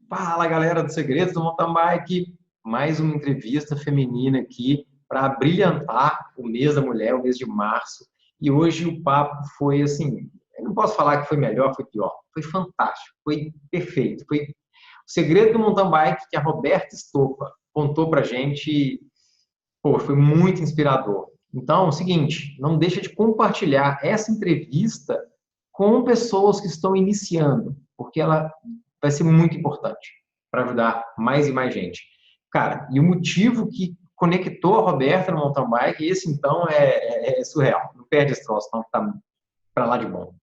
Fala, galera do Segredos do Mountain Bike. Mais uma entrevista feminina aqui para brilhantar o mês da mulher, o mês de março. E hoje o papo foi assim, eu não posso falar que foi melhor, foi pior. Foi fantástico, foi perfeito. Foi o segredo do mountain bike que a Roberta Stoppa contou pra gente. Pô, foi muito inspirador. Então, é o seguinte, não deixa de compartilhar essa entrevista com pessoas que estão iniciando, porque ela vai ser muito importante para ajudar mais e mais gente. Cara, e o motivo que conectou a Roberta no mountain bike, esse então é surreal. Não perde esse troço, não, tá para lá de bom.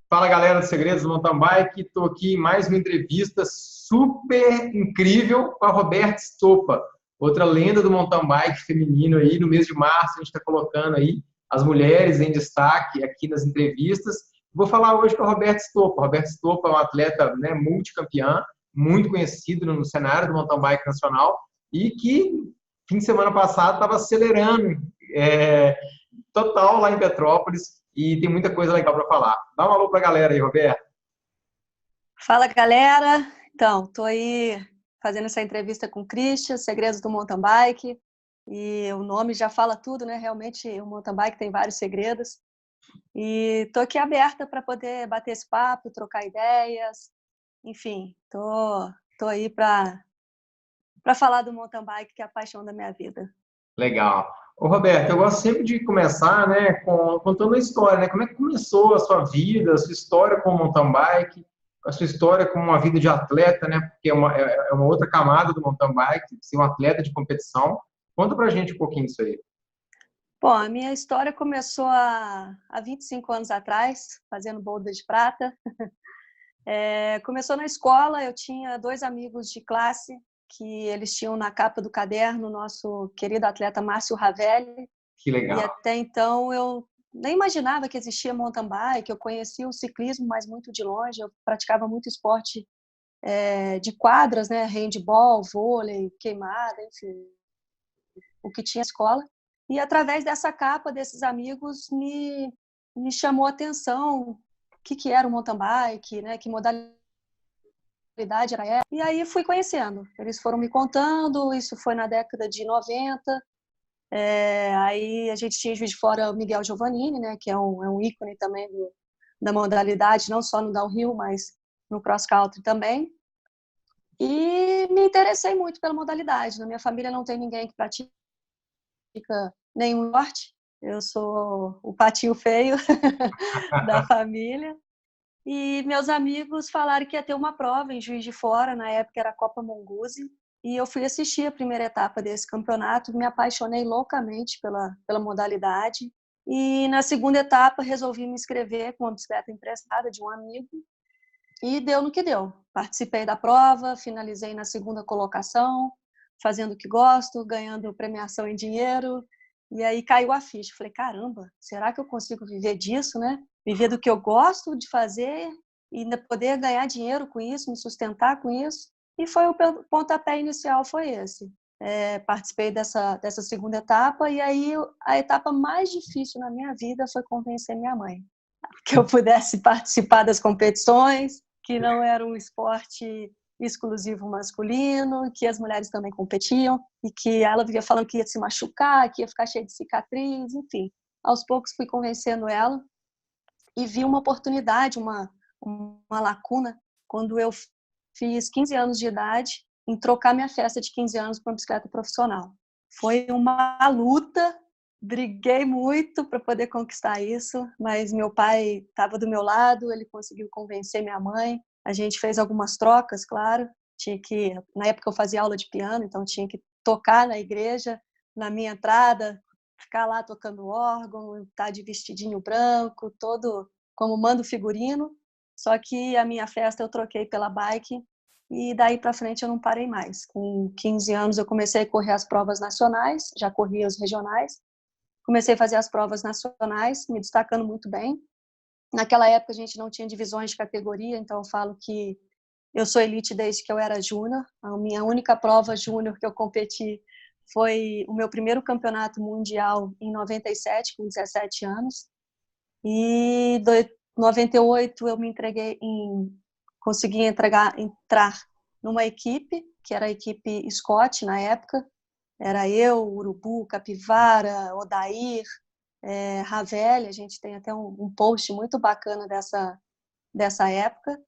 Fala, galera do Segredos do Mountain Bike. Estou aqui em mais uma entrevista super incrível com a Roberta Stoppa, outra lenda do mountain bike feminino aí. No mês de março a gente está colocando aí as mulheres em destaque aqui nas entrevistas. Vou falar hoje com a Roberta Stoppa. A Roberta Stoppa é uma atleta, né, multicampeã, muito conhecida no cenário do mountain bike nacional e que fim de semana passado estava acelerando é, total lá em Petrópolis e tem muita coisa legal para falar. Dá um alô para a galera aí, Roberto. Fala, galera. Então, tô aí fazendo essa entrevista com o Christian, Segredos do Mountain Bike. E o nome já fala tudo, né? Realmente, o mountain bike tem vários segredos. E tô aqui aberta para poder bater esse papo, trocar ideias. Enfim, tô aí para falar do mountain bike, que é a paixão da minha vida. Legal. Ô, Roberto, eu gosto sempre de começar, né, contando a história, né? Como é que começou a sua vida, a sua história com o mountain bike, a sua história com uma vida de atleta, né? Porque é uma outra camada do mountain bike, ser um atleta de competição. Conta pra gente um pouquinho disso aí. Bom, a minha história começou há 25 anos atrás, fazendo boulder de prata. Começou na escola, eu tinha 2 amigos de classe que eles tinham na capa do caderno o nosso querido atleta Márcio Ravelli. Que E legal. até então eu nem imaginava que existia mountain bike, eu conhecia o ciclismo, mas muito de longe. Eu praticava muito esporte de quadras, né? Handball, vôlei, queimada, enfim, o que tinha na escola. E através dessa capa desses amigos me chamou a atenção o que era o mountain bike, né? Que modalidade era essa. E aí fui conhecendo. Eles foram me contando, isso foi na década de 90. Aí a gente tinha em Juiz de Fora o Miguel Giovannini, né? Que é um ícone também da modalidade, não só no downhill, mas no cross country também. E me interessei muito pela modalidade. Na minha família não tem ninguém que pratica nenhum esporte. Eu sou o patinho feio da família. E meus amigos falaram que ia ter uma prova em Juiz de Fora, na época era a Copa Mongoose, e eu fui assistir a primeira etapa desse campeonato, me apaixonei loucamente pela modalidade. E na segunda etapa resolvi me inscrever com uma bicicleta emprestada de um amigo, e deu no que deu. Participei da prova, finalizei na segunda colocação, fazendo o que gosto, ganhando premiação em dinheiro. E aí caiu a ficha. Falei, caramba, será que eu consigo viver disso, né? Viver do que eu gosto de fazer e ainda poder ganhar dinheiro com isso, me sustentar com isso. E foi o pontapé inicial, foi esse. Participei dessa segunda etapa e aí a etapa mais difícil na minha vida foi convencer minha mãe que eu pudesse participar das competições, que não era um esporte exclusivo masculino, que as mulheres também competiam e que ela vivia falando que ia se machucar, que ia ficar cheia de cicatriz, enfim. Aos poucos fui convencendo ela e vi uma oportunidade, uma lacuna, quando eu fiz 15 anos de idade, em trocar minha festa de 15 anos por uma bicicleta profissional. Foi uma luta, briguei muito para poder conquistar isso, mas meu pai estava do meu lado, ele conseguiu convencer minha mãe. A gente fez algumas trocas, claro. Na época eu fazia aula de piano, então tinha que tocar na igreja, na minha entrada, ficar lá tocando órgão, estar de vestidinho branco, todo como manda o figurino. Só que a minha festa eu troquei pela bike e daí para frente eu não parei mais. Com 15 anos eu comecei a correr as provas nacionais, já corria os regionais. Comecei a fazer as provas nacionais, me destacando muito bem. Naquela época a gente não tinha divisões de categoria, então eu falo que eu sou elite desde que eu era júnior. A minha única prova júnior que eu competi foi o meu primeiro campeonato mundial em 97, com 17 anos. E em 98 eu me entreguei consegui entrar numa equipe, que era a equipe Scott na época. Era eu, Urubu, Capivara, Odair, Ravelli. A gente tem até um post muito bacana dessa época.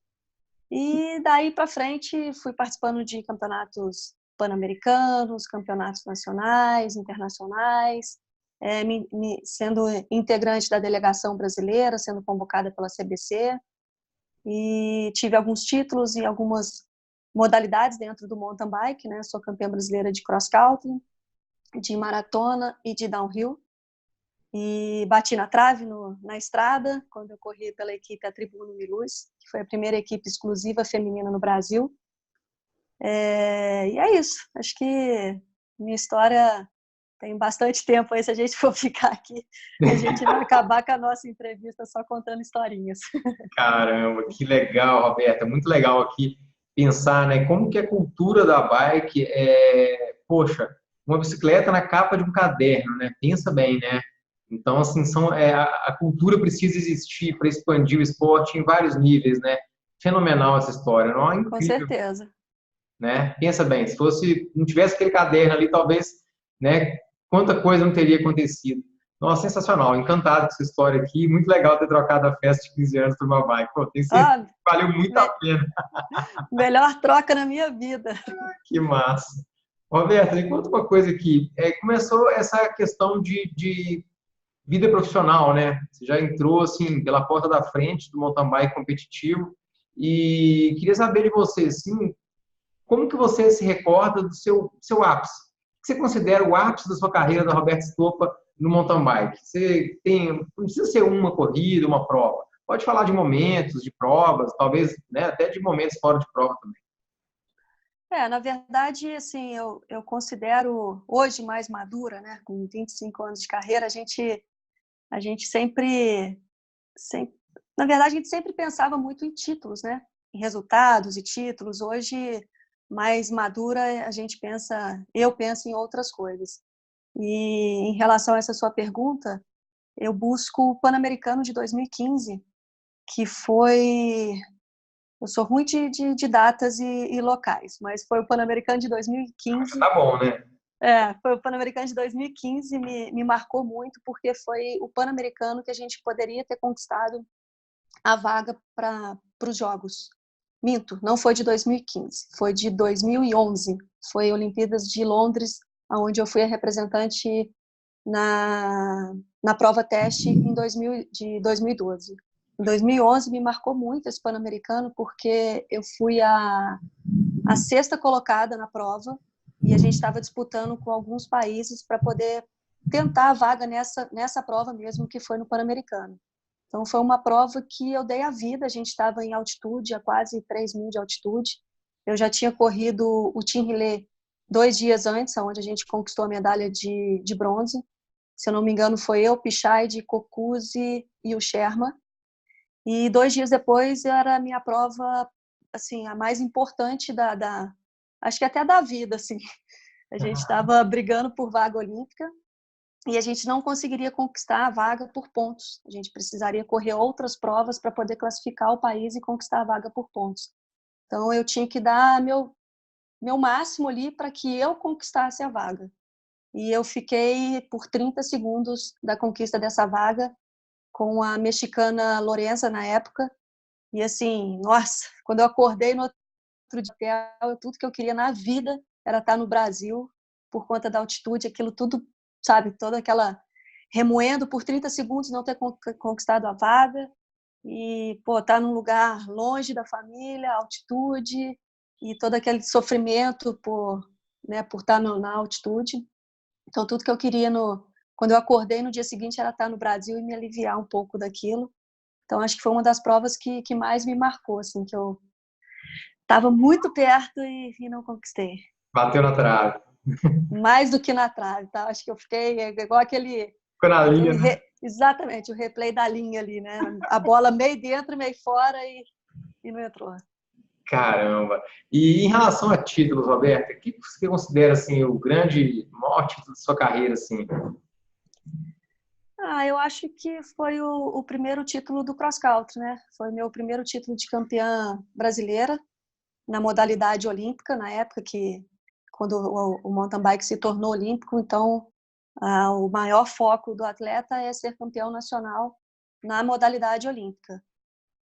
E daí para frente fui participando de campeonatos pan-americanos, campeonatos nacionais, internacionais, sendo integrante da delegação brasileira, sendo convocada pela CBC, e tive alguns títulos e algumas modalidades dentro do mountain bike, né? Sou campeã brasileira de cross country, de maratona e de downhill, e bati na trave na estrada quando eu corri pela equipe A Tribuno Miluz, que foi a primeira equipe exclusiva feminina no Brasil. E é isso. Acho que minha história tem bastante tempo aí. Se a gente for ficar aqui, a gente vai acabar com a nossa entrevista só contando historinhas. Caramba, que legal, Roberta. Muito legal aqui pensar, né, como que a cultura da bike poxa, uma bicicleta na capa de um caderno, né? Pensa bem, né? Então, assim, a cultura precisa existir para expandir o esporte em vários níveis, né? Fenomenal essa história, não é incrível, Com certeza. né? Pensa bem, se não tivesse aquele caderno ali, talvez, né, quanta coisa não teria acontecido. Nossa, sensacional, encantado com essa história aqui, muito legal ter trocado a festa de 15 anos por uma bike. Pô, tenho certeza que valeu muito a pena. Melhor troca na minha vida. Que massa. Roberto, me conta uma coisa aqui. Começou essa questão de vida profissional, né? Você já entrou, assim, pela porta da frente do mountain bike competitivo e queria saber de você, assim, como que você se recorda do seu ápice? O que você considera o ápice da sua carreira da Roberta Stoppa no mountain bike? Não precisa ser uma corrida, uma prova. Pode falar de momentos, de provas, talvez, né, até de momentos fora de prova também. Na verdade, assim, eu considero hoje mais madura, né? Com 25 anos de carreira, a gente sempre, na verdade, a gente sempre pensava muito em títulos, né? Em resultados e títulos. Hoje, mais madura, eu penso em outras coisas. E em relação a essa sua pergunta, eu busco o Pan-Americano de 2015, que foi... Eu sou ruim de datas e locais, mas foi o Pan-Americano de 2015. Tá bom, né? Foi o Pan-Americano de 2015, me marcou muito, porque foi o Pan-Americano que a gente poderia ter conquistado a vaga para os Jogos. Minto, não foi de 2015, foi de 2011. Foi Olimpíadas de Londres, onde eu fui a representante na prova teste de 2012. Em 2011 me marcou muito esse Pan-Americano, porque eu fui a sexta colocada na prova e a gente estava disputando com alguns países para poder tentar a vaga nessa prova mesmo, que foi no Pan-Americano. Então, foi uma prova que eu dei a vida. A gente estava em altitude, a quase 3.000 de altitude. Eu já tinha corrido o Team Relay 2 dias antes, onde a gente conquistou a medalha de bronze. Se eu não me engano, foi eu, Pichai, Cocuzzi e o Sherma. E 2 dias depois era a minha prova, assim, a mais importante acho que até da vida, assim. A gente estava brigando por vaga olímpica e a gente não conseguiria conquistar a vaga por pontos. A gente precisaria correr outras provas para poder classificar o país e conquistar a vaga por pontos. Então, eu tinha que dar meu máximo ali para que eu conquistasse a vaga. E eu fiquei por 30 segundos da conquista dessa vaga com a mexicana Lorenza na época. E assim, nossa, quando eu acordei no outro dia, tudo que eu queria na vida era estar no Brasil, por conta da altitude, aquilo tudo, sabe, toda aquela remoendo por 30 segundos, não ter conquistado a vaga, e, pô, estar num lugar longe da família, altitude, e todo aquele sofrimento por estar na altitude. Então, tudo que eu queria quando eu acordei no dia seguinte era estar no Brasil e me aliviar um pouco daquilo. Então, acho que foi uma das provas que mais me marcou, assim, que eu estava muito perto e não conquistei. Bateu na trave. Mais do que na trave, tá? Acho que eu fiquei igual Ficou na linha, né? Exatamente, o replay da linha ali, né? A bola meio dentro, meio fora e não entrou. Caramba! E em relação a títulos, Roberta, o que você considera assim, o maior título da sua carreira? Assim? Eu acho que foi o primeiro título do cross country, né? Foi meu primeiro título de campeã brasileira na modalidade olímpica, na época que quando o mountain bike se tornou olímpico, então o maior foco do atleta é ser campeão nacional na modalidade olímpica.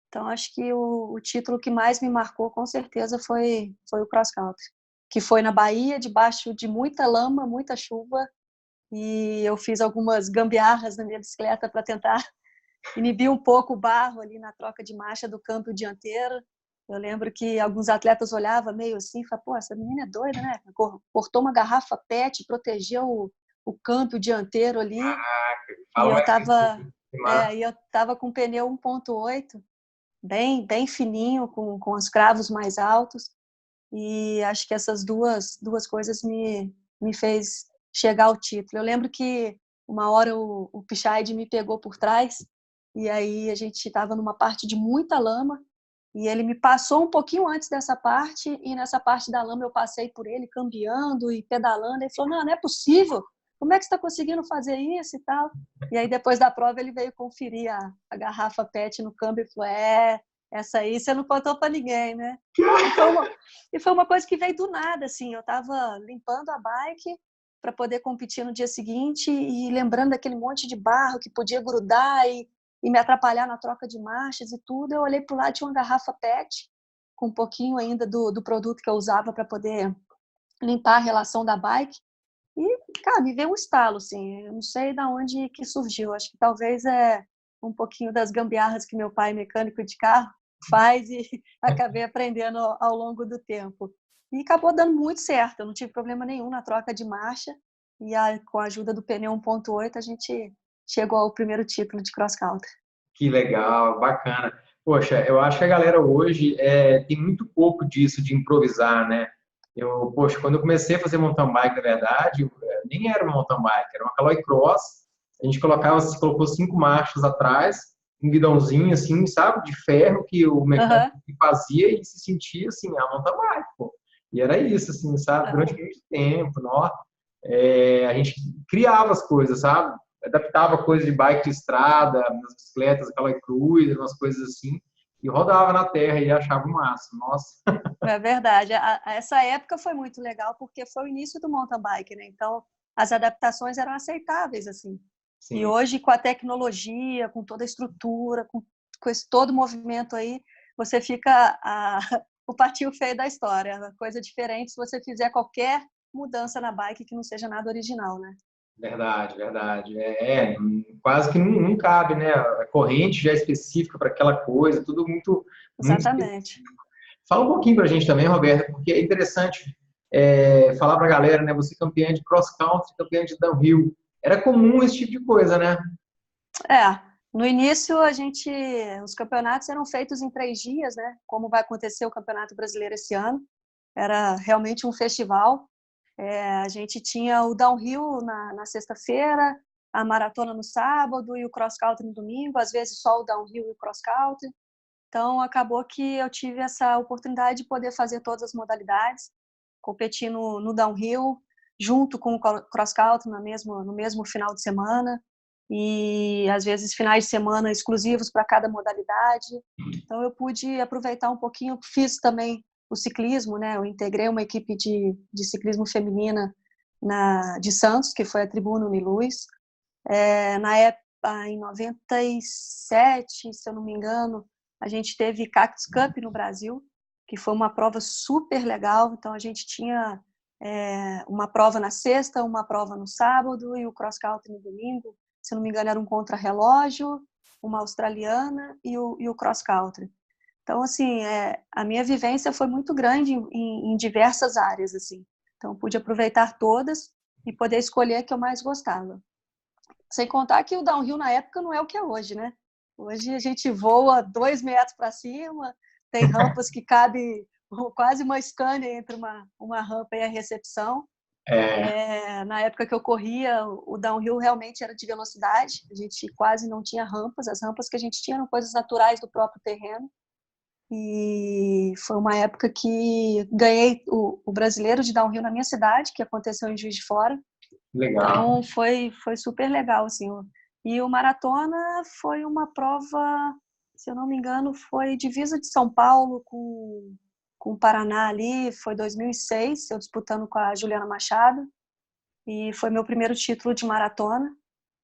Então acho que o título que mais me marcou com certeza foi o cross country, que foi na Bahia, debaixo de muita lama, muita chuva, e eu fiz algumas gambiarras na minha bicicleta para tentar inibir um pouco o barro ali na troca de marcha do câmbio dianteiro. Eu lembro que alguns atletas olhavam meio assim e falavam, pô, essa menina é doida, né? Cortou uma garrafa PET, protegeu o câmbio dianteiro ali, e Fala mais isso. Que massa. eu tava com pneu 1.8, bem fininho, com os cravos mais altos, e acho que essas duas coisas me fez chegar ao título. Eu lembro que uma hora o Pichaide me pegou por trás, e aí a gente estava numa parte de muita lama, e ele me passou um pouquinho antes dessa parte, e nessa parte da lama eu passei por ele, cambiando e pedalando. Ele falou, não é possível, como é que você está conseguindo fazer isso e tal? E aí depois da prova ele veio conferir a garrafa PET no câmbio e falou, essa aí você não contou para ninguém, né? E foi uma coisa que veio do nada, assim, eu estava limpando a bike para poder competir no dia seguinte e lembrando daquele monte de barro que podia grudar e me atrapalhar na troca de marchas e tudo, eu olhei para o lado, tinha uma garrafa PET, com um pouquinho ainda do produto que eu usava para poder limpar a relação da bike, e, cara, me veio um estalo, assim, eu não sei de onde que surgiu, acho que talvez é um pouquinho das gambiarras que meu pai, mecânico de carro, faz e acabei aprendendo ao longo do tempo. E acabou dando muito certo, eu não tive problema nenhum na troca de marcha, e com a ajuda do pneu 1.8 a gente chegou ao primeiro título de cross country. Que legal, bacana. Poxa, eu acho que a galera hoje tem muito pouco disso de improvisar, né? Poxa, quando eu comecei a fazer mountain bike, na verdade, nem era uma mountain bike, era uma Caloi Cross. A gente colocou 5 marchas atrás, um guidãozinho assim, sabe, de ferro que o mecânico Uhum. fazia e se sentia assim, a mountain bike, pô. E era isso, assim, sabe? Durante muito tempo, a gente criava as coisas, sabe? Adaptava coisas de bike de estrada, nas bicicletas, aquela cruz, umas coisas assim, e rodava na terra e achava o máximo. Nossa. É verdade. Essa época foi muito legal porque foi o início do mountain bike, né? Então, as adaptações eram aceitáveis, assim. E Sim, hoje, com a tecnologia, com toda a estrutura, com esse todo o movimento aí, você fica o patinho feio da história. Coisa diferente se você fizer qualquer mudança na bike que não seja nada original, né? verdade, verdade. Quase que não cabe, né? A corrente já é específica para aquela coisa, tudo muito, muito específico. Exatamente. Fala um pouquinho para a gente também, Roberta, porque é interessante falar para a galera, né? Você campeã de cross country, campeã de downhill. Era comum esse tipo de coisa, né? No início os campeonatos eram feitos em 3 dias, né? Como vai acontecer o Campeonato Brasileiro esse ano. Era realmente um festival. A gente tinha o downhill na sexta-feira, a maratona no sábado e o cross country no domingo, às vezes só o downhill e o cross country. Então acabou que eu tive essa oportunidade de poder fazer todas as modalidades, competir no downhill junto com o cross country no mesmo final de semana, e às vezes finais de semana exclusivos para cada modalidade. Então eu pude aproveitar um pouquinho, fiz também o ciclismo, né? Eu integrei uma equipe de ciclismo feminina de Santos, que foi a Tribuna Uniluz. Na época, em 97, se eu não me engano, a gente teve Cactus Cup no Brasil, que foi uma prova super legal. Então a gente tinha uma prova na sexta, uma prova no sábado e o cross country no domingo. Se eu não me engano, era um contrarrelógio, uma australiana e o cross country. Então, assim, a minha vivência foi muito grande em diversas áreas, assim. Então, pude aproveitar todas e poder escolher a que eu mais gostava. Sem contar que o downhill na época não é o que é hoje, né? Hoje a gente voa 2 metros para cima, tem rampas que cabe quase uma Scania entre uma rampa e a recepção. É, Na época que eu corria, o downhill realmente era de velocidade, a gente quase não tinha rampas, as rampas que a gente tinha eram coisas naturais do próprio terreno. E foi uma época que ganhei o brasileiro de downhill na minha cidade, que aconteceu em Juiz de Fora. legal. Então foi super legal, assim. E o maratona foi uma prova, se eu não me engano, foi divisa de São Paulo com o Paraná ali, foi 2006, eu disputando com a Juliana Machado, e foi meu primeiro título de maratona.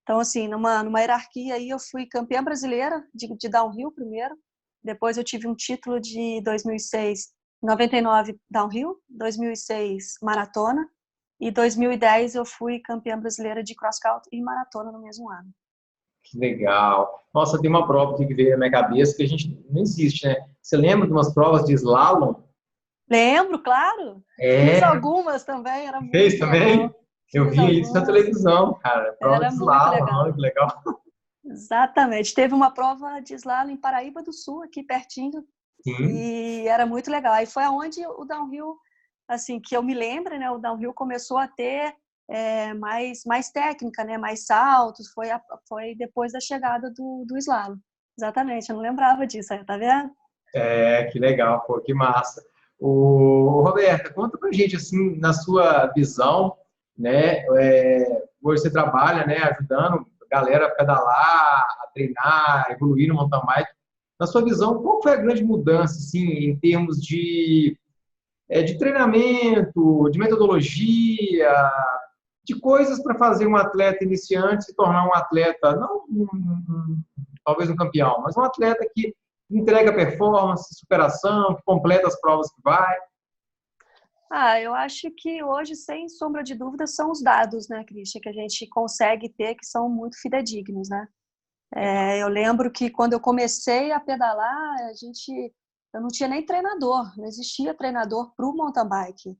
Então, assim, numa hierarquia aí, eu fui campeã brasileira de downhill primeiro, depois eu tive um título de 2006, 99 downhill, 2006 maratona, e 2010 eu fui campeã brasileira de cross country e maratona no mesmo ano. Que legal. Nossa, tem uma prova aqui que veio na minha cabeça que a gente não existe, né? Você lembra de umas provas de slalom? Lembro, claro. Fiz É, algumas também, era fez muito também? legal. Eu Fiz vi isso na algumas, televisão, cara. Prova era de muito slalom, olha legal. que legal. Exatamente. Teve uma prova de slalom em Paraíba do Sul, aqui pertinho, Sim, e era muito legal. Aí foi aonde o downhill, assim, que eu me lembro, né? O downhill começou a ter mais técnica, né? Mais saltos. Foi depois da chegada do slalom. Exatamente. Eu não lembrava disso. Aí, tá vendo? que legal, pô, que massa. Roberta, conta pra gente, assim, na sua visão, né, hoje você trabalha, né, ajudando a galera a pedalar, a treinar, a evoluir no mountain bike. Na sua visão, qual foi a grande mudança, assim, em termos de treinamento, de metodologia, de coisas para fazer um atleta iniciante se tornar um atleta, não talvez um campeão, mas um atleta que entrega performance, superação, que completa as provas que vai. Eu acho que hoje, sem sombra de dúvida, são os dados, né, Christian, que a gente consegue ter, que são muito fidedignos, né? Eu lembro que quando eu comecei a pedalar, eu não tinha nem treinador, não existia treinador para o mountain bike.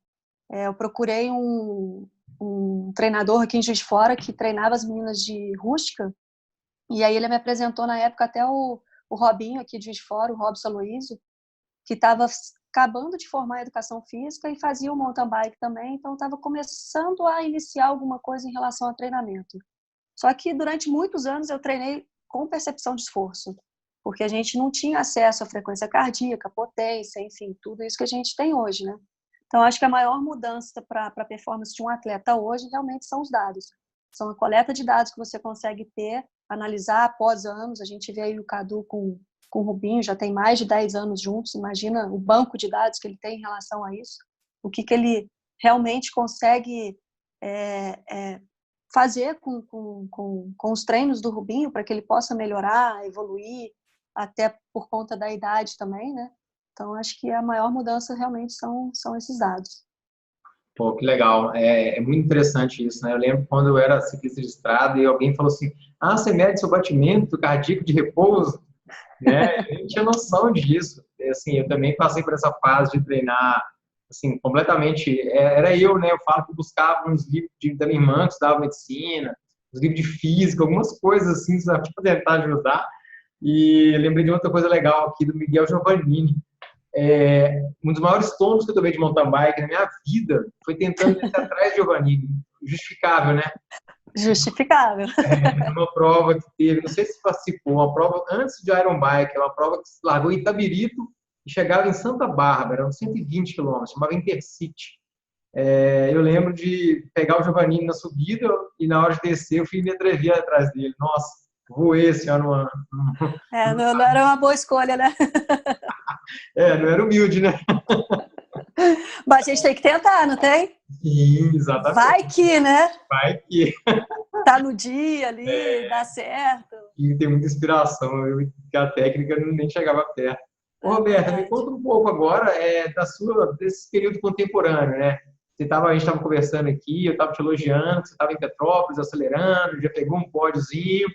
Eu procurei um treinador aqui em Juiz de Fora que treinava as meninas de rústica, e aí ele me apresentou na época até o Robinho aqui de Juiz de Fora, o Robson Aloysio, que estava acabando de formar a educação física e fazia o mountain bike também, então estava começando a iniciar alguma coisa em relação a treinamento. Só que durante muitos anos eu treinei com percepção de esforço, porque a gente não tinha acesso à frequência cardíaca, potência, enfim, tudo isso que a gente tem hoje, né? Então, acho que a maior mudança para a performance de um atleta hoje realmente são os dados. São a coleta de dados que você consegue ter, analisar após anos. A gente vê aí o Cadu com o Rubinho, já tem mais de 10 anos juntos. Imagina o banco de dados que ele tem em relação a isso. O que ele realmente consegue fazer com os treinos do Rubinho para que ele possa melhorar, evoluir, até por conta da idade também, né? Então, acho que a maior mudança realmente são esses dados. Pô, que legal. É muito interessante isso, né? Eu lembro quando eu era ciclista de estrada e alguém falou assim, você mede seu batimento cardíaco de repouso, né? Eu nem tinha noção disso. Assim, eu também passei por essa fase de treinar, assim, completamente. Era eu, né? Eu falo que eu buscava uns livros da minha irmã que estudava medicina, uns livros de física, algumas coisas assim, sabe, para tentar ajudar. E lembrei de outra coisa legal aqui do Miguel Giovannini. Um dos maiores tombos que eu tomei de mountain bike na minha vida foi tentando descer atrás de Giovannini. Justificável, né? Justificável. Uma prova que teve, não sei se participou, uma prova antes de Iron Bike, uma prova que se largou em Itabirito e chegava em Santa Bárbara, eram 120 quilômetros, chamava Intercity. Eu lembro de pegar o Giovannini na subida e na hora de descer eu fui me atrever atrás dele. Nossa, voei esse ano. Não era uma boa escolha, né? Não era humilde, né? Mas a gente tem que tentar, não tem? Sim, exatamente. Vai que, né? Vai que. Tá no dia ali, dá certo. E tem muita inspiração, que a técnica nem chegava perto. Ô, Roberta, me conta um pouco agora desse período contemporâneo, né? A gente estava conversando aqui, eu estava te elogiando, que você estava em Petrópolis, acelerando, já pegou um pódiozinho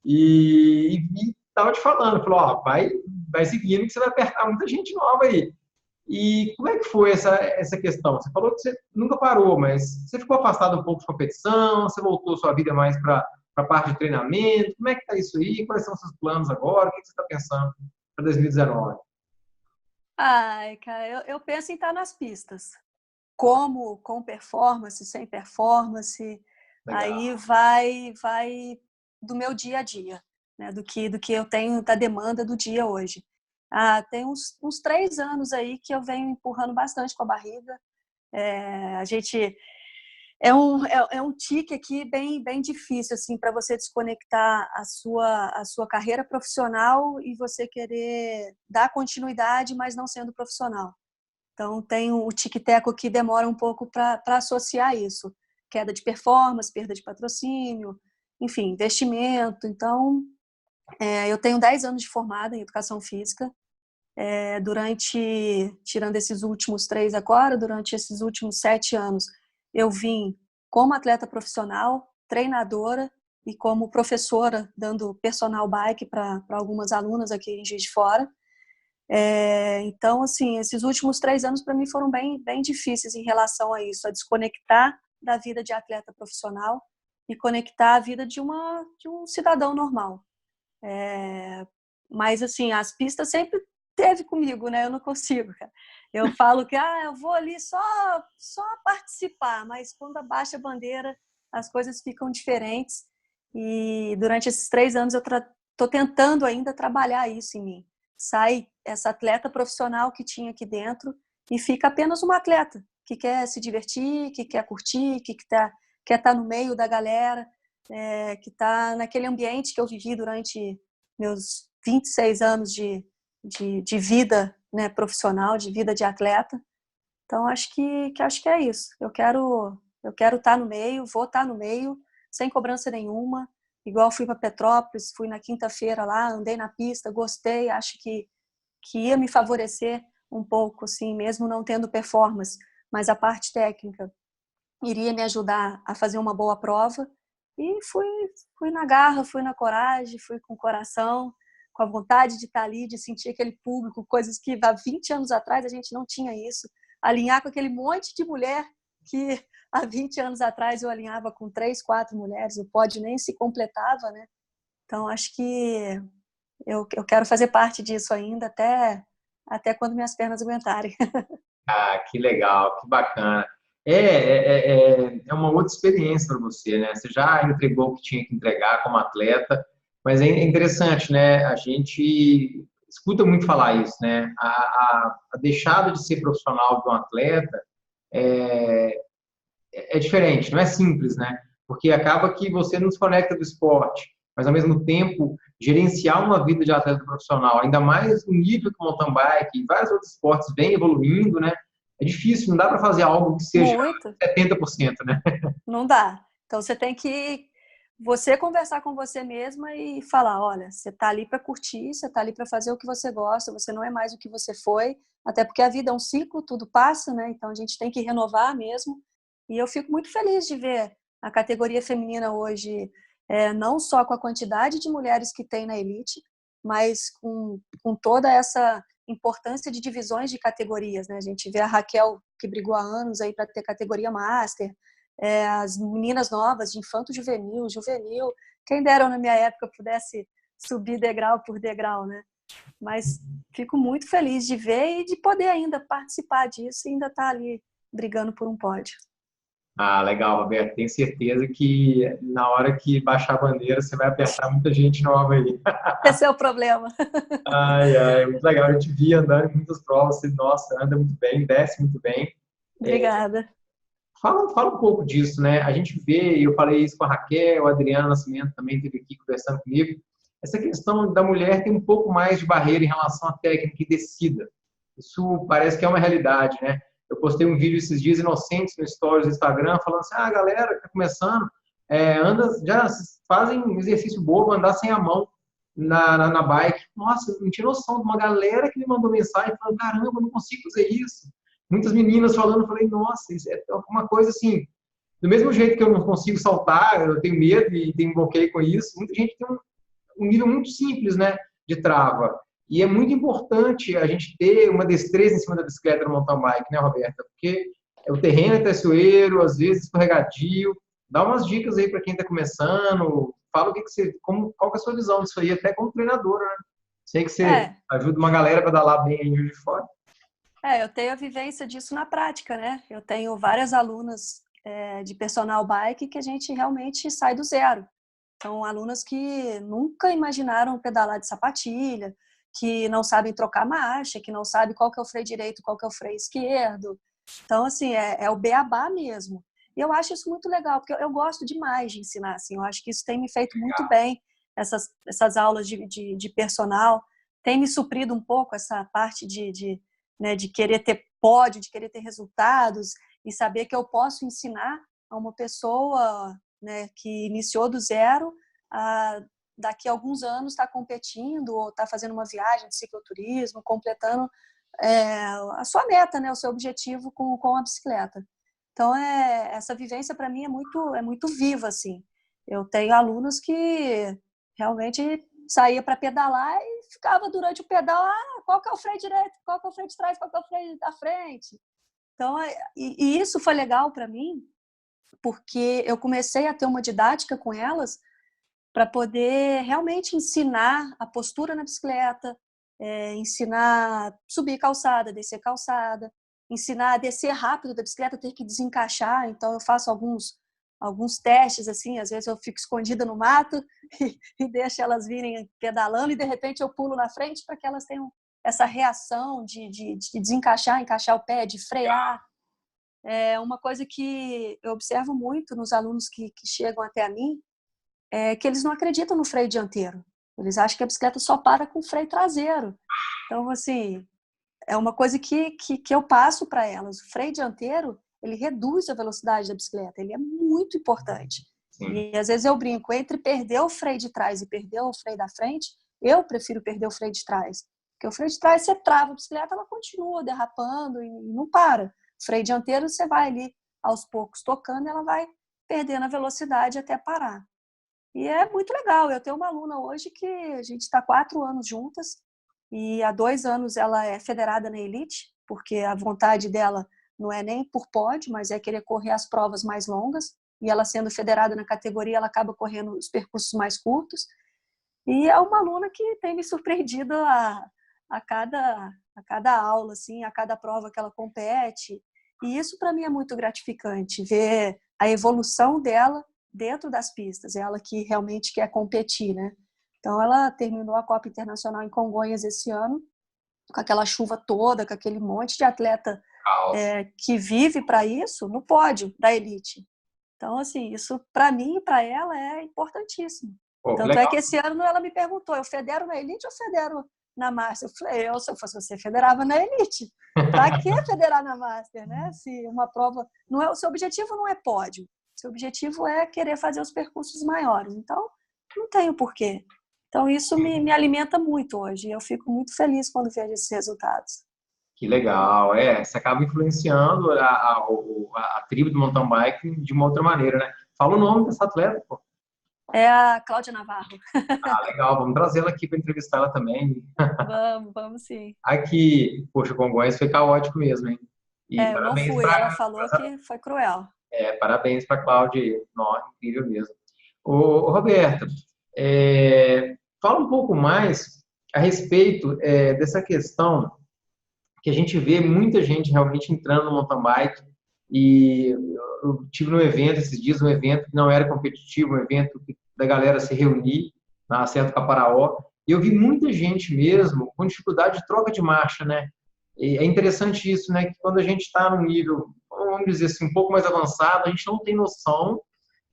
e estava te falando, falou, vai seguindo que você vai apertar muita gente nova aí. E como é que foi essa questão? Você falou que você nunca parou, mas você ficou afastado um pouco de competição, você voltou sua vida mais para a parte de treinamento? Como é que está isso aí? Quais são os seus planos agora? O que você está pensando para 2019? Cara, eu penso em estar nas pistas. Com performance, sem performance, Legal. aí vai do meu dia a dia, né? Do que eu tenho da demanda do dia hoje. Tem uns 3 anos aí que eu venho empurrando bastante com a barriga. A gente é um tique aqui bem difícil, assim, para você desconectar a sua carreira profissional e você querer dar continuidade, mas não sendo profissional. Então, tem o tique-teco que demora um pouco para associar isso. Queda de performance, perda de patrocínio, enfim, investimento. Então, eu tenho 10 anos de formada em educação física. Tirando esses últimos 3 agora, durante esses últimos 7 anos, eu vim como atleta profissional, treinadora e como professora, dando personal bike para algumas alunas aqui em Juiz de Fora. Então, assim, esses últimos 3 anos para mim foram bem difíceis em relação a isso, a desconectar da vida de atleta profissional e conectar a vida de um cidadão normal. Mas, assim, as pistas sempre teve comigo, né? Eu não consigo, cara. Eu falo que eu vou ali só participar, mas quando abaixa a bandeira, as coisas ficam diferentes. E durante esses 3 anos eu estou tentando ainda trabalhar isso em mim. Sai essa atleta profissional que tinha aqui dentro e fica apenas uma atleta que quer se divertir, que quer curtir, quer estar no meio da galera, que está naquele ambiente que eu vivi durante meus 26 anos de vida, né, profissional, de vida de atleta. Então, acho que é isso. Eu quero estar no meio, vou estar no meio, sem cobrança nenhuma. Igual fui para Petrópolis, fui na quinta-feira lá, andei na pista, gostei, acho que ia me favorecer um pouco, assim, mesmo não tendo performance, mas a parte técnica iria me ajudar a fazer uma boa prova. E fui na garra, fui na coragem, fui com o coração, com a vontade de estar ali, de sentir aquele público, coisas que há 20 anos atrás a gente não tinha isso. Alinhar com aquele monte de mulher que há 20 anos atrás eu alinhava com 3, 4 mulheres, o pódio nem se completava, né? Então, acho que eu quero fazer parte disso ainda, até quando minhas pernas aguentarem. Ah, que legal, que bacana. É uma outra experiência para você, né? Você já entregou o que tinha que entregar como atleta, mas é interessante, né? A gente escuta muito falar isso, né? A deixada de ser profissional de um atleta é, é diferente, não é simples, né? Porque acaba que você não se conecta do esporte, mas ao mesmo tempo gerenciar uma vida de atleta profissional, ainda mais no nível que o mountain bike e vários outros esportes vem evoluindo, né? É difícil, não dá para fazer algo que seja Muito. 70%, né? Não dá. Então você tem que conversar com você mesma e falar, olha, você está ali para curtir, você está ali para fazer o que você gosta, você não é mais o que você foi, até porque a vida é um ciclo, tudo passa, né? Então a gente tem que renovar mesmo. E eu fico muito feliz de ver a categoria feminina hoje, não só com a quantidade de mulheres que tem na elite, mas com toda essa importância de divisões de categorias, né? A gente vê a Raquel, que brigou há anos aí para ter categoria Master, as meninas novas de infanto juvenil, juvenil, quem dera na minha época pudesse subir degrau por degrau, né? Mas fico muito feliz de ver e de poder ainda participar disso e ainda estar ali brigando por um pódio. Ah, legal, Roberto. Tenho certeza que na hora que baixar a bandeira, você vai apertar muita gente nova aí. Esse é o problema. Ai, ai, muito legal. Eu te vi andando em muitas provas. Você, nossa, anda muito bem, desce muito bem. Obrigada. Fala um pouco disso, né? A gente vê, e eu falei isso com a Raquel, o Adriano Nascimento também esteve aqui conversando comigo, essa questão da mulher tem um pouco mais de barreira em relação à técnica e descida. Isso parece que é uma realidade, né? Eu postei um vídeo esses dias inocentes no Stories do Instagram, falando assim, galera que está começando, anda, já fazem um exercício bobo, andar sem a mão na bike. Nossa, eu não tinha noção de uma galera que me mandou mensagem falando, caramba, eu não consigo fazer isso. Muitas meninas falando, eu falei, nossa, isso é uma coisa assim, do mesmo jeito que eu não consigo saltar, eu tenho medo e tenho um bloqueio com isso, muita gente tem um nível muito simples, né, de trava. E é muito importante a gente ter uma destreza em cima da bicicleta no mountain bike, né, Roberta? Porque o terreno é traiçoeiro, às vezes escorregadio. Dá umas dicas aí para quem está começando. Fala qual que é a sua visão disso aí, até como treinadora, né? Sei que você É, ajuda uma galera a pedalar bem aí em Juiz de Fora. eu tenho a vivência disso na prática, né? Eu tenho várias alunas de personal bike que a gente realmente sai do zero. São alunas que nunca imaginaram pedalar de sapatilha, que não sabem trocar marcha, que não sabem qual que é o freio direito, qual que é o freio esquerdo. Então, assim, é o beabá mesmo. E eu acho isso muito legal, porque eu gosto demais de ensinar, assim, eu acho que isso tem me feito muito bem, essas aulas de personal, tem me suprido um pouco essa parte né, de querer ter pódio, de querer ter resultados, e saber que eu posso ensinar a uma pessoa, né, que iniciou do zero, a, daqui a alguns anos está competindo ou está fazendo uma viagem de cicloturismo, completando a sua meta, né, o seu objetivo com a bicicleta. Então, essa vivência para mim é muito viva, assim. Eu tenho alunos que realmente saía para pedalar e ficava durante o pedal, qual que é o freio direito, qual que é o freio de trás, qual que é o freio da frente. Então, e isso foi legal para mim, porque eu comecei a ter uma didática com elas para poder realmente ensinar a postura na bicicleta, ensinar a subir calçada, descer calçada, ensinar a descer rápido da bicicleta, ter que desencaixar. Então, eu faço alguns testes, assim, às vezes eu fico escondida no mato e deixo elas virem pedalando e, de repente, eu pulo na frente para que elas tenham essa reação de desencaixar, encaixar o pé, de frear. É uma coisa que eu observo muito nos alunos que chegam até a mim, é que eles não acreditam no freio dianteiro. Eles acham que a bicicleta só para com o freio traseiro. Então, assim, é uma coisa que eu passo para elas. O freio dianteiro, ele reduz a velocidade da bicicleta. Ele é muito importante. Sim. E, às vezes, eu brinco. Entre perder o freio de trás e perder o freio da frente, eu prefiro perder o freio de trás. Porque o freio de trás, você trava a bicicleta, ela continua derrapando e não para. O freio dianteiro, você vai ali, aos poucos, tocando, e ela vai perdendo a velocidade até parar. E é muito legal. Eu tenho uma aluna hoje que a gente está 4 anos juntas e há 2 anos ela é federada na elite, porque a vontade dela não é nem por pódio, mas é querer correr as provas mais longas. E ela sendo federada na categoria, ela acaba correndo os percursos mais curtos. E é uma aluna que tem me surpreendido a cada aula, assim, a cada prova que ela compete. E isso para mim é muito gratificante, ver a evolução dela dentro das pistas, ela que realmente quer competir, né? Então ela terminou a Copa Internacional em Congonhas esse ano, com aquela chuva toda, com aquele monte de atleta que vive para isso, no pódio da elite. Então, assim, isso para mim e para ela é importantíssimo. Pô, Tanto é legal. que esse ano ela me perguntou, eu federo na elite ou federo na Master? Eu falei, se eu fosse você, federava na elite. Para que federar na Master, né? Se uma prova... não é, o seu objetivo não é pódio. Seu objetivo é querer fazer os percursos maiores. Então, não tenho porquê. Então, isso me alimenta muito hoje. Eu fico muito feliz quando vejo esses resultados. Que legal. Você acaba influenciando a tribo do mountain bike de uma outra maneira, né? Fala o nome dessa atleta, pô. É a Cláudia Navarro. Ah, legal. Vamos trazê-la aqui para entrevistar ela também. Vamos sim. Aqui, poxa, Congonhas foi caótico mesmo, hein? E Eu não parabéns fui. Ela para falou que foi cruel. parabéns para a Cláudia. Nossa, incrível mesmo. Ô, Roberto, fala um pouco mais a respeito dessa questão que a gente vê muita gente realmente entrando no mountain bike e eu tive num evento esses dias, um evento que não era competitivo, um evento da galera se reunir na Serra do Caparaó, e eu vi muita gente mesmo com dificuldade de troca de marcha, né? E é interessante isso, né? Que quando a gente está num nível, vamos dizer assim, um pouco mais avançado, a gente não tem noção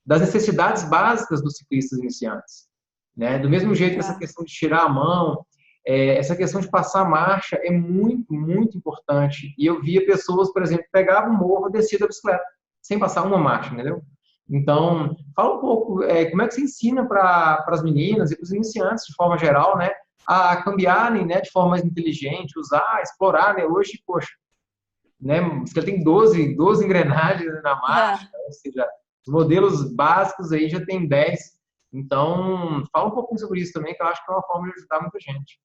das necessidades básicas dos ciclistas iniciantes, né? Do mesmo jeito que essa questão de tirar a mão, essa questão de passar a marcha é muito, muito importante. E eu via pessoas, por exemplo, que pegavam o morro e desciam da bicicleta, sem passar uma marcha, entendeu? Então, fala um pouco, como é que você ensina para as meninas e para os iniciantes, de forma geral, né, a cambiarem, né, de forma mais inteligente, usar, explorar, né? Hoje, poxa, né, a bicicleta tem 12 engrenagens na marcha, ou seja, os modelos básicos aí já tem 10. Então, fala um pouquinho sobre isso também, que eu acho que é uma forma de ajudar muita gente.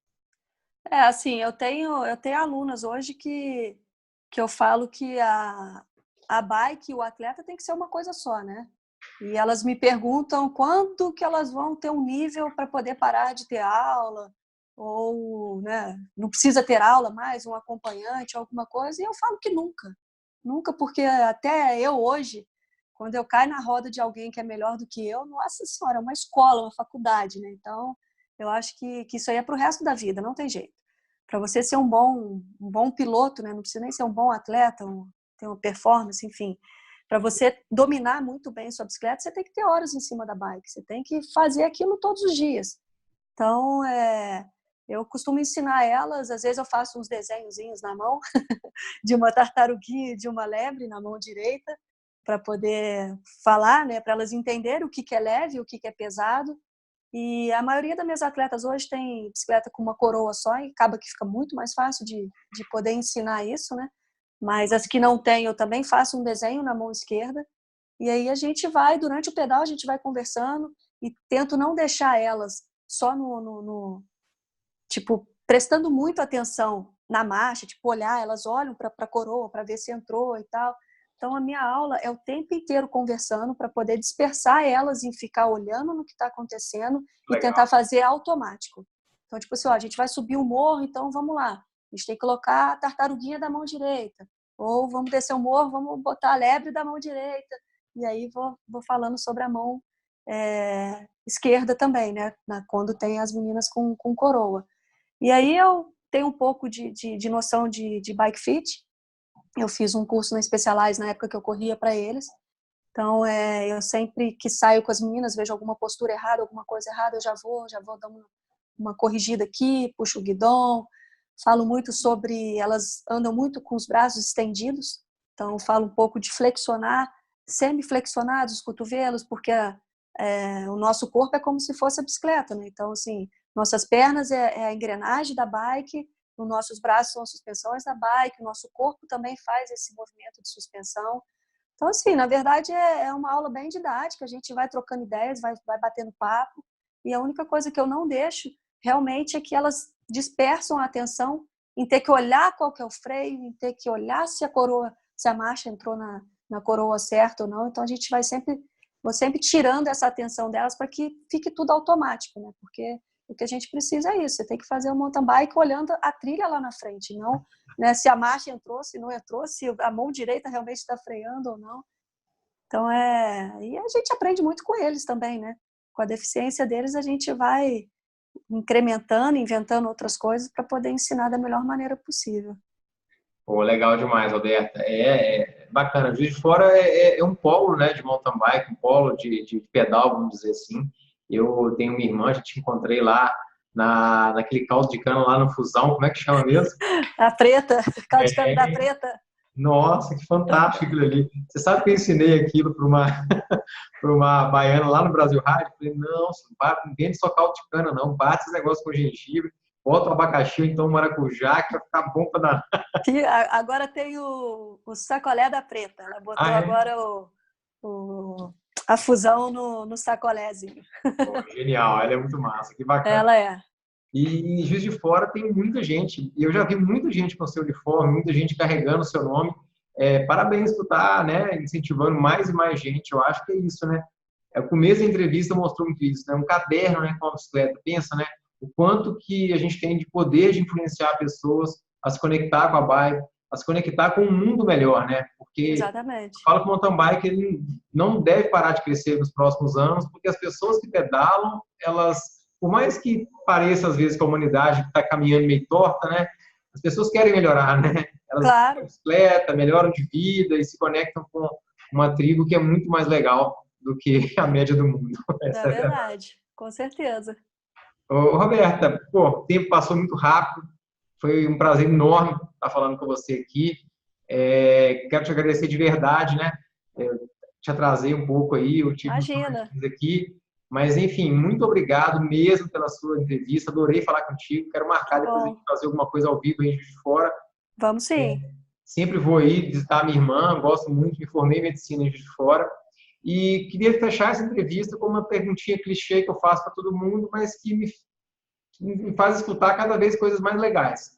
Assim, eu tenho alunas hoje que eu falo que a bike e o atleta tem que ser uma coisa só, né? E elas me perguntam quando que elas vão ter um nível para poder parar de ter aula, ou, né, não precisa ter aula mais, um acompanhante, alguma coisa, e eu falo que nunca. Nunca, porque até eu hoje, quando eu caio na roda de alguém que é melhor do que eu, nossa senhora, é uma escola, uma faculdade, né? Então, eu acho que isso aí é para o resto da vida, não tem jeito. Para você ser um bom piloto, né? Não precisa nem ser um bom atleta, ter uma performance, enfim. para você dominar muito bem a sua bicicleta, você tem que ter horas em cima da bike, você tem que fazer aquilo todos os dias. Então, eu costumo ensinar elas, às vezes eu faço uns desenhozinhos na mão, de uma tartaruguinha e de uma lebre na mão direita, para poder falar, né, para elas entenderem o que é leve, o que é pesado. E a maioria das minhas atletas hoje tem bicicleta com uma coroa só, e acaba que fica muito mais fácil de poder ensinar isso, né? Mas as que não têm, eu também faço um desenho na mão esquerda, e aí a gente vai, durante o pedal, a gente vai conversando e tento não deixar elas só tipo, prestando muito atenção na marcha, tipo, olhar, elas olham para a coroa para ver se entrou e tal. Então, a minha aula é o tempo inteiro conversando para poder dispersar elas em ficar olhando no que está acontecendo e Legal. tentar fazer automático. Então, tipo assim, ó, a gente vai subir o morro, então vamos lá. A gente tem que colocar a tartaruguinha da mão direita. Ou vamos descer o morro, vamos botar a lebre da mão direita. E aí vou falando sobre a mão esquerda também, né? Quando tem as meninas com coroa. E aí eu tenho um pouco de noção de bike fit. Eu fiz um curso na Specialized na época que eu corria para eles. Então, eu sempre que saio com as meninas, vejo alguma postura errada, alguma coisa errada, eu já vou dar uma corrigida aqui, puxo o guidão. Falo muito sobre, elas andam muito com os braços estendidos. Então, falo um pouco de flexionar, semi-flexionados os cotovelos, porque o nosso corpo é como se fosse a bicicleta, né? Então, assim, nossas pernas é a engrenagem da bike, os nossos braços são as suspensões da bike, o nosso corpo também faz esse movimento de suspensão. Então, assim, na verdade, é uma aula bem didática, a gente vai trocando ideias, vai batendo papo, e a única coisa que eu não deixo, realmente, é que elas dispersam a atenção em ter que olhar qual que é o freio, em ter que olhar se a marcha entrou na coroa certa ou não. Então, a gente vou sempre tirando essa atenção delas para que fique tudo automático, né? Porque o que a gente precisa é isso, você tem que fazer o mountain bike olhando a trilha lá na frente, não, né, se a marcha entrou, se não entrou, se a mão direita realmente está freando ou não. Então, e a gente aprende muito com eles também, né? Com a deficiência deles, a gente vai incrementando, inventando outras coisas para poder ensinar da melhor maneira possível. Pô, legal demais, Alberta. Bacana. Juiz de Fora é um polo, né, de mountain bike, um polo de pedal, vamos dizer assim. Eu tenho uma irmã, já te encontrei lá naquele caldo de cana lá no Fusão, como é que chama mesmo? A preta, caldo de cana da É, preta. nossa, que fantástico aquilo ali. Você sabe que eu ensinei aquilo para uma, para uma baiana lá no Brasil Rádio? Eu falei, não, não vende só caldo de cana, não. Bate esse negócio com gengibre, bota o abacaxi, ou então maracujá, que vai ficar bom para dar. Que agora tem o sacolé da preta. Ela botou Ah, é? agora a fusão no sacolézinho. Pô, genial, ela é muito massa, que bacana. Ela é. E em Juiz de Fora tem muita gente, e eu já vi muita gente com seu uniforme, muita gente carregando o seu nome. Parabéns por estar, né, incentivando mais e mais gente, eu acho que é isso, né? O começo da entrevista mostrou muito isso, né? Um caderno, né, com a bicicleta, pensa, né? O quanto que a gente tem de poder de influenciar pessoas a se conectar com a bike, a se conectar com um mundo melhor, né? Porque Exatamente. fala que o mountain bike ele não deve parar de crescer nos próximos anos, porque as pessoas que pedalam, elas, por mais que pareça às vezes que a humanidade está caminhando meio torta, né? As pessoas querem melhorar, né? Elas Claro. bicicleta, melhoram de vida e se conectam com uma tribo que é muito mais legal do que a média do mundo. É verdade, com certeza. Ô, Roberta, pô, o tempo passou muito rápido. Foi um prazer enorme estar falando com você aqui. Quero te agradecer de verdade, né? Te atrasei um pouco aí, eu tive uns Imagina. problemas aqui. Mas, enfim, muito obrigado mesmo pela sua entrevista. Adorei falar contigo. Quero marcar Que depois a bom. gente fazer alguma coisa ao vivo aí de fora. Vamos sim. Sempre vou aí visitar minha irmã, gosto muito, me formei em medicina em Juiz de Fora. E queria fechar essa entrevista com uma perguntinha clichê que eu faço para todo mundo, mas que me faz escutar cada vez coisas mais legais.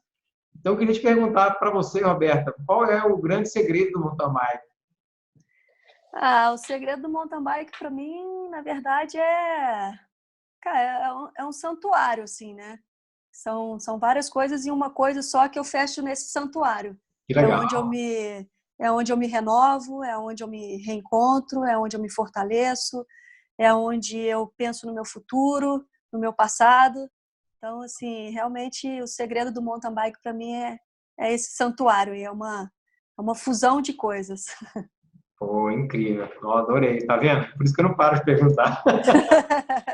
Então, eu queria te perguntar para você, Roberta, qual é o grande segredo do mountain bike? O segredo do mountain bike para mim, na verdade, cara, é um santuário, assim, né? São várias coisas em uma coisa só que eu fecho nesse santuário. Que É legal. onde é onde eu me renovo, é onde eu me reencontro, é onde eu me fortaleço, é onde eu penso no meu futuro, no meu passado. Então, assim, realmente o segredo do mountain bike para mim é esse santuário, e é uma fusão de coisas. Pô, incrível. Eu adorei, tá vendo? Por isso que eu não paro de perguntar.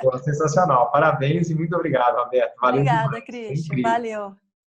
Pô, sensacional. Parabéns e muito obrigado, Roberto. Valeu Obrigada, demais. Foi Christian. incrível. Valeu.